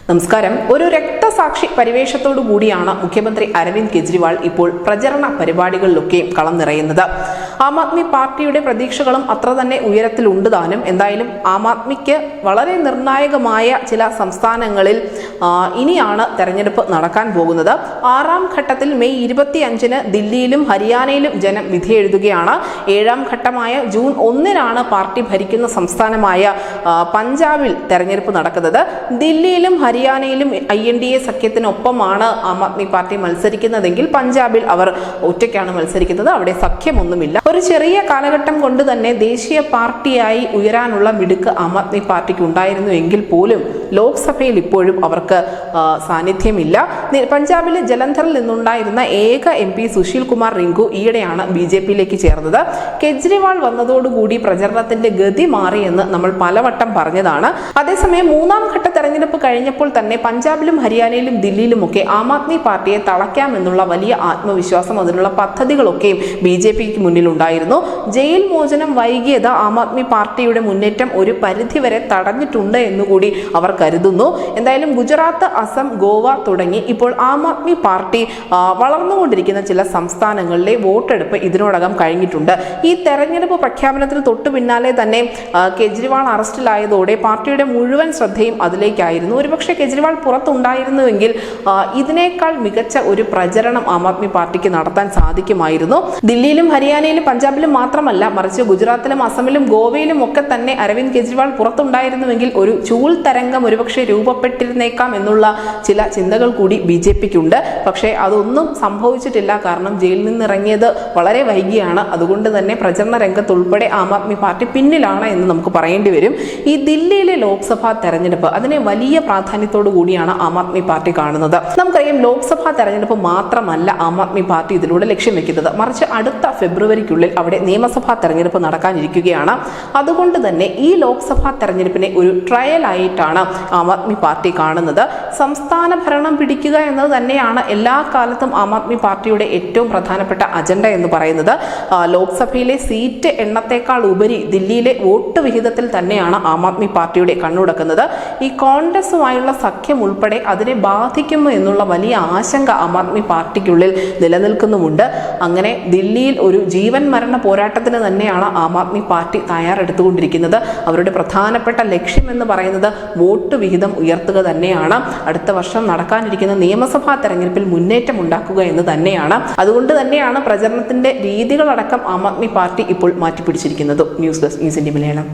നമസ്കാരം. ഒരു രക്തസാക്ഷി പരിവേഷത്തോടു കൂടിയാണ് മുഖ്യമന്ത്രി അരവിന്ദ് കെജ്രിവാൾ ഇപ്പോൾ പ്രചരണ പരിപാടികളിലൊക്കെ കളം നിറയുന്നത്. ആം ആദ്മി പാർട്ടിയുടെ പ്രതീക്ഷകളും അത്ര തന്നെ ഉയരത്തിലുണ്ട് താനും. എന്തായാലും ആം ആദ്മിക്ക് വളരെ നിർണായകമായ ചില സംസ്ഥാനങ്ങളിൽ ഇനിയാണ് തെരഞ്ഞെടുപ്പ് നടക്കാൻ പോകുന്നത്. 6ാം ഘട്ടത്തിൽ മെയ് 25-ന് ദില്ലിയിലും ഹരിയാനയിലും ജനം വിധിയെഴുതുകയാണ്. 7ാം ഘട്ടമായ ജൂൺ 1-നാണ് പാർട്ടി ഭരിക്കുന്ന സംസ്ഥാനമായ പഞ്ചാബിൽ തെരഞ്ഞെടുപ്പ് നടക്കുന്നത്. ദില്ലിയിലും ഹരിയാനയിലും INDA സഖ്യത്തിനൊപ്പമാണ് ആം ആദ്മി പാർട്ടി മത്സരിക്കുന്നതെങ്കിൽ പഞ്ചാബിൽ അവർ ഒറ്റയ്ക്കാണ് മത്സരിക്കുന്നത്. അവിടെ സഖ്യമൊന്നുമില്ല. ഒരു ചെറിയ കാലഘട്ടം കൊണ്ട് തന്നെ ദേശീയ പാർട്ടിയായി ഉയരാനുള്ള മിടുക്ക് ആം ആദ്മി പാർട്ടിക്ക് ഉണ്ടായിരുന്നു എങ്കിൽ പോലും ലോക്സഭയിൽ ഇപ്പോഴും അവർക്ക് സാന്നിധ്യമില്ല. പഞ്ചാബിലെ ജലന്ധറിൽ നിന്നുണ്ടായിരുന്ന ഏക MP സുശീൽ കുമാർ റിങ്കു ഈയിടെയാണ് BJP-യിലേക്ക് ചേർന്നത്. കെജ്രിവാൾ വന്നതോടുകൂടി പ്രചരണത്തിന്റെ ഗതി മാറിയെന്ന് നമ്മൾ പലവട്ടം പറഞ്ഞതാണ്. അതേസമയം 3ാം ഘട്ട തെരഞ്ഞെടുപ്പ് കഴിഞ്ഞപ്പോൾ തന്നെ പഞ്ചാബിലും ഹരിയാനയിലും ദില്ലിയിലുമൊക്കെ ആം ആദ്മി പാർട്ടിയെ തളയ്ക്കാമെന്നുള്ള വലിയ ആത്മവിശ്വാസം, അതിനുള്ള പദ്ധതികളൊക്കെയും BJP-ക്ക് മുന്നിലുണ്ടായിരുന്നു. ജയിൽ മോചനം വൈകിയത് ആം ആദ്മി പാർട്ടിയുടെ മുന്നേറ്റം ഒരു പരിധിവരെ തടഞ്ഞിട്ടുണ്ട് എന്നുകൂടി അവർ കരുതുന്നു. എന്തായാലും ഗുജറാത്ത്, അസം, ഗോവ തുടങ്ങി ഇപ്പോൾ ആം ആദ്മി പാർട്ടി വളർന്നുകൊണ്ടിരിക്കുന്ന ചില സംസ്ഥാനങ്ങളിലെ വോട്ടെടുപ്പ് ഇതിനോടകം കഴിഞ്ഞിട്ടുണ്ട്. ഈ തെരഞ്ഞെടുപ്പ് പ്രഖ്യാപനത്തിന് തൊട്ടു പിന്നാലെ തന്നെ കെജ്രിവാൾ അറസ്റ്റിലായതോടെ പാർട്ടിയുടെ മുഴുവൻ ശ്രദ്ധയും അതിലേക്കായിരുന്നു. ഒരുപക്ഷെ കെജ്രിവാൾ പുറത്തുണ്ടായിരുന്നുവെങ്കിൽ ഇതിനേക്കാൾ മികച്ച ഒരു പ്രചരണം ആം ആദ്മി പാർട്ടിക്ക് നടത്താൻ സാധിക്കുമായിരുന്നു. ദില്ലിയിലും ഹരിയാനയിലും പഞ്ചാബിലും മാത്രമല്ല, മറിച്ച് ഗുജറാത്തിലും അസമിലും ഗോവയിലും ഒക്കെ തന്നെ അരവിന്ദ് കെജ്രിവാൾ പുറത്തുണ്ടായിരുന്നുവെങ്കിൽ ഒരു ചൂൽ തരംഗം ഒരുപക്ഷെ രൂപപ്പെട്ടിരുന്നേക്കാം എന്നുള്ള ചില ചിന്തകൾ കൂടി BJP-ക്കുണ്ട്. പക്ഷേ അതൊന്നും സംഭവിച്ചിട്ടില്ല. കാരണം ജയിലിൽ നിന്നിറങ്ങിയത് വളരെ വൈകിയാണ്. അതുകൊണ്ട് തന്നെ പ്രചരണ രംഗത്തുൾപ്പെടെ ആം ആദ്മി പാർട്ടി പിന്നിലാണ് എന്ന് നമുക്ക് പറയേണ്ടി വരും. ഈ ദില്ലിയിലെ ലോക്സഭാ തെരഞ്ഞെടുപ്പ് അതിനെ വലിയ പ്രാധാന്യത്തോടു കൂടിയാണ് ആം ആദ്മി പാർട്ടി കാണുന്നത്. നമുക്കറിയാം, ലോക്സഭാ തെരഞ്ഞെടുപ്പ് മാത്രമല്ല ആം ആദ്മി പാർട്ടി ഇതിലൂടെ ലക്ഷ്യം വെക്കുന്നത്, മറിച്ച് അടുത്ത ഫെബ്രുവരിക്കുള്ളിൽ അവിടെ നിയമസഭാ തെരഞ്ഞെടുപ്പ് നടക്കാനിരിക്കുകയാണ്. അതുകൊണ്ട് തന്നെ ഈ ലോക്സഭാ തെരഞ്ഞെടുപ്പിനെ ഒരു ട്രയൽ ആയിട്ടാണ് ആം ആദ്മി പാർട്ടി കാണുന്നത്. സംസ്ഥാന ഭരണം പിടിക്കുക എന്നത് തന്നെയാണ് എല്ലാ കാലത്തും ആം ആദ്മി പാർട്ടിയുടെ ഏറ്റവും പ്രധാനപ്പെട്ട അജണ്ട എന്ന് പറയുന്നത്. ലോക്സഭയിലെ സീറ്റ് എണ്ണത്തേക്കാൾ ഉപരി ദില്ലിയിലെ വോട്ട് വിഹിതത്തിൽ തന്നെയാണ് ആം ആദ്മി പാർട്ടിയുടെ കണ്ണുടക്കുന്നത്. ഈ കോൺഗ്രസുമായുള്ള സഖ്യം ഉൾപ്പെടെ അതിനെ ബാധിക്കുമോ എന്നുള്ള വലിയ ആശങ്ക ആം ആദ്മി പാർട്ടിക്കുള്ളിൽ നിലനിൽക്കുന്നുമുണ്ട്. അങ്ങനെ ദില്ലിയിൽ ഒരു ജീവൻ മരണ പോരാട്ടത്തിന് തന്നെയാണ് ആം ആദ്മി പാർട്ടി തയ്യാറെടുത്തുകൊണ്ടിരിക്കുന്നത്. അവരുടെ പ്രധാനപ്പെട്ട ലക്ഷ്യം എന്ന് പറയുന്നത് വോട്ട് വിഹിതം ഉയർത്തുക തന്നെയാണ്. അടുത്ത വർഷം നടക്കാനിരിക്കുന്ന നിയമസഭാ തെരഞ്ഞെടുപ്പിൽ മുന്നേറ്റം ഉണ്ടാക്കുക എന്ന് തന്നെയാണ്. അതുകൊണ്ട് തന്നെയാണ് പ്രചരണത്തിന്റെ രീതികളടക്കം ആം ആദ്മി പാർട്ടി ഇപ്പോൾ മാറ്റിപ്പിടിച്ചിരിക്കുന്നത്. News desk news India Malayalam.